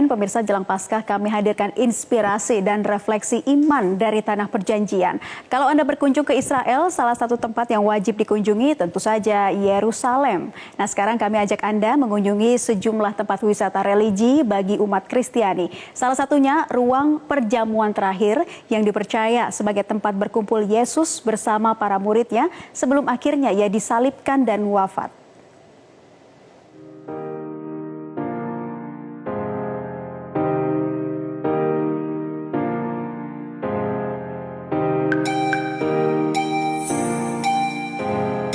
weekend, pemirsa jelang Paskah kami hadirkan inspirasi dan refleksi iman dari Tanah Perjanjian. Kalau Anda berkunjung ke Israel, salah satu tempat yang wajib dikunjungi tentu saja Yerusalem. Nah, sekarang kami ajak Anda mengunjungi sejumlah tempat wisata religi bagi umat Kristiani. Salah satunya ruang perjamuan terakhir yang dipercaya sebagai tempat berkumpul Yesus bersama para muridnya sebelum akhirnya ia disalibkan dan wafat.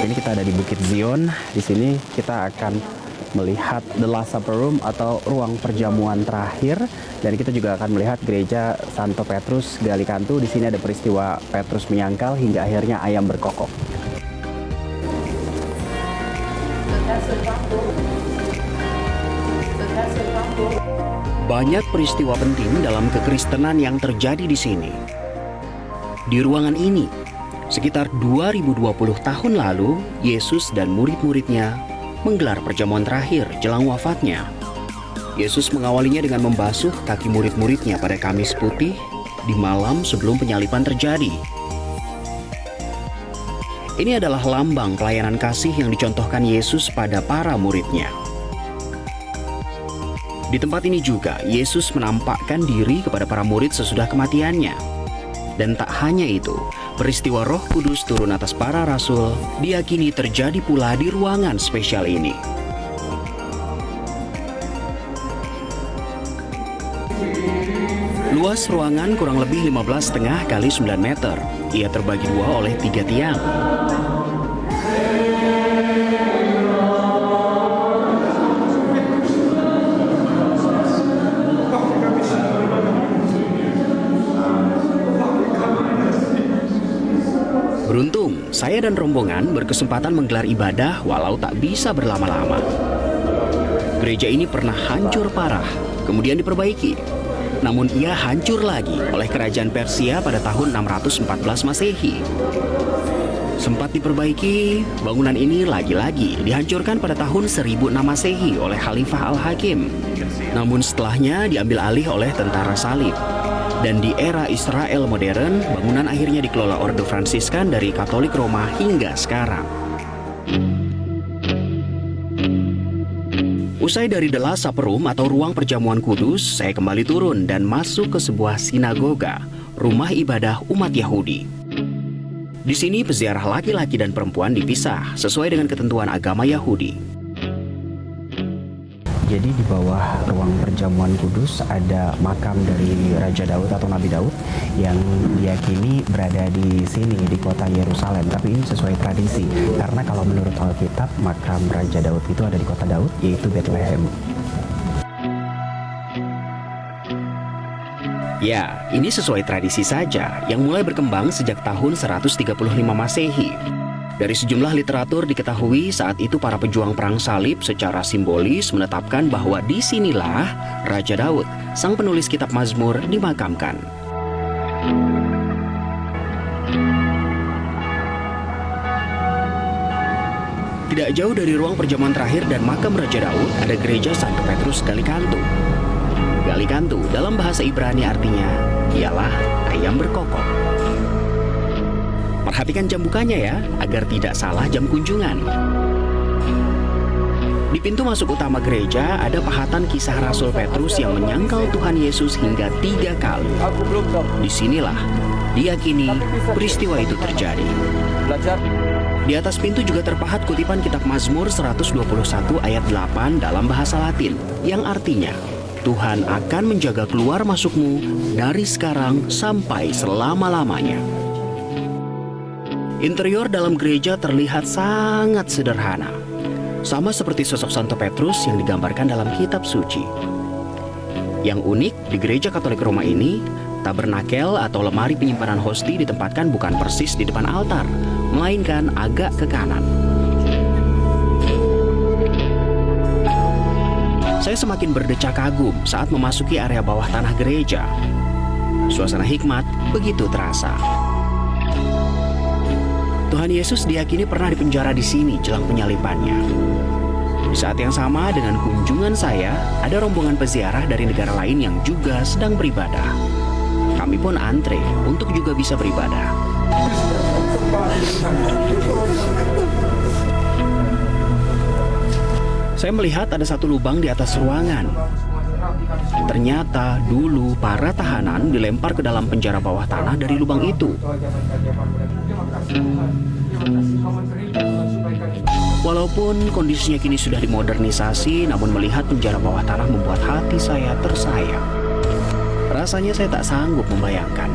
Ini kita ada di Bukit Zion. Di sini kita akan melihat The Last Supper Room atau ruang perjamuan terakhir, dan kita juga akan melihat gereja Santo Petrus Galikantu. Di sini ada peristiwa Petrus menyangkal hingga akhirnya ayam berkokok. Banyak peristiwa penting dalam kekristenan yang terjadi di sini. Di ruangan ini, sekitar 2020 tahun lalu, Yesus dan murid-muridnya menggelar perjamuan terakhir jelang wafatnya. Yesus mengawalinya dengan membasuh kaki murid-muridnya pada Kamis Putih di malam sebelum penyaliban terjadi. Ini adalah lambang pelayanan kasih yang dicontohkan Yesus pada para muridnya. Di tempat ini juga, Yesus menampakkan diri kepada para murid sesudah kematiannya. Dan tak hanya itu, peristiwa Roh Kudus turun atas para rasul diyakini terjadi pula di ruangan spesial ini. Luas ruangan kurang lebih 15,5 kali 9 meter. Ia terbagi dua oleh 3 tiang. Beruntung, saya dan rombongan berkesempatan menggelar ibadah walau tak bisa berlama-lama. Gereja ini pernah hancur parah, kemudian diperbaiki. Namun ia hancur lagi oleh kerajaan Persia pada tahun 614 Masehi. Sempat diperbaiki, bangunan ini lagi-lagi dihancurkan pada tahun 1006 Masehi oleh Khalifah Al-Hakim. Namun setelahnya diambil alih oleh tentara salib. Dan di era Israel modern, bangunan akhirnya dikelola Orde Fransiskan dari Katolik Roma hingga sekarang. Usai dari The Last Supper Room atau ruang perjamuan kudus, saya kembali turun dan masuk ke sebuah sinagoga, rumah ibadah umat Yahudi. Di sini peziarah laki-laki dan perempuan dipisah sesuai dengan ketentuan agama Yahudi. Jadi di bawah ruang perjamuan kudus ada makam dari Raja Daud atau Nabi Daud yang diyakini berada di sini di kota Yerusalem. Tapi ini sesuai tradisi, karena kalau menurut Alkitab makam Raja Daud itu ada di kota Daud, yaitu Bethlehem. Ya, ini sesuai tradisi saja yang mulai berkembang sejak tahun 135 Masehi. Dari sejumlah literatur diketahui saat itu para pejuang perang salib secara simbolis menetapkan bahwa disinilah Raja Daud, sang penulis kitab Mazmur, dimakamkan. Tidak jauh dari ruang perjamuan terakhir dan makam Raja Daud ada gereja Santo Petrus Galikantu. Galikantu dalam bahasa Ibrani artinya ialah ayam berkokok. Perhatikan jam bukanya ya, agar tidak salah jam kunjungan. Di pintu masuk utama gereja ada pahatan kisah Rasul Petrus yang menyangkal Tuhan Yesus hingga 3 kali. Disinilah diyakini peristiwa itu terjadi. Di atas pintu juga terpahat kutipan kitab Mazmur 121 ayat 8 dalam bahasa Latin, yang artinya, Tuhan akan menjaga keluar masukmu dari sekarang sampai selama-lamanya. Interior dalam gereja terlihat sangat sederhana, sama seperti sosok Santo Petrus yang digambarkan dalam kitab suci. Yang unik di gereja Katolik Roma ini, tabernakel atau lemari penyimpanan hosti ditempatkan bukan persis di depan altar, melainkan agak ke kanan. Saya semakin berdecak kagum saat memasuki area bawah tanah gereja. Suasana hikmat begitu terasa. Tuhan Yesus diyakini pernah dipenjara di sini jelang penyalibannya. Di saat yang sama dengan kunjungan saya, ada rombongan peziarah dari negara lain yang juga sedang beribadah. Kami pun antre untuk juga bisa beribadah. Saya melihat ada satu lubang di atas ruangan. Ternyata dulu para tahanan dilempar ke dalam penjara bawah tanah dari lubang itu. Walaupun kondisinya kini sudah dimodernisasi, namun melihat penjara bawah tanah membuat hati saya tersayang. Rasanya saya tak sanggup membayangkan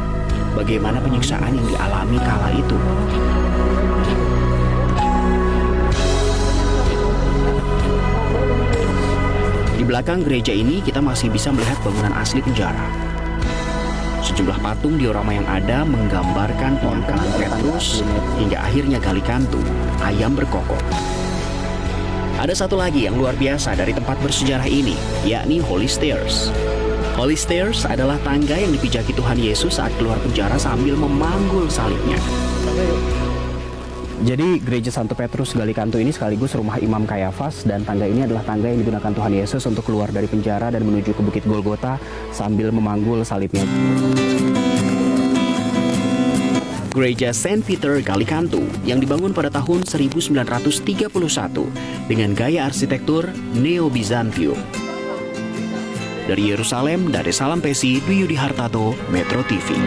bagaimana penyiksaan yang dialami kala itu. Di belakang gereja ini kita masih bisa melihat bangunan asli penjara. Sejumlah patung diorama yang ada menggambarkan pengangkatan Petrus hingga akhirnya Galikantu, ayam berkokok. Ada satu lagi yang luar biasa dari tempat bersejarah ini, yakni Holy Stairs. Holy Stairs adalah tangga yang dipijaki Tuhan Yesus saat keluar penjara sambil memanggul salibnya. Jadi gereja Santo Petrus Galikantu ini sekaligus rumah Imam Kayafas, dan tangga ini adalah tangga yang digunakan Tuhan Yesus untuk keluar dari penjara dan menuju ke Bukit Golgota sambil memanggul salibnya. Gereja Saint Peter Galikantu yang dibangun pada tahun 1931 dengan gaya arsitektur Neo-Bizantium. Dari Yerusalem, Salam Pesi, Dwi Yudi Hartato, Metro TV.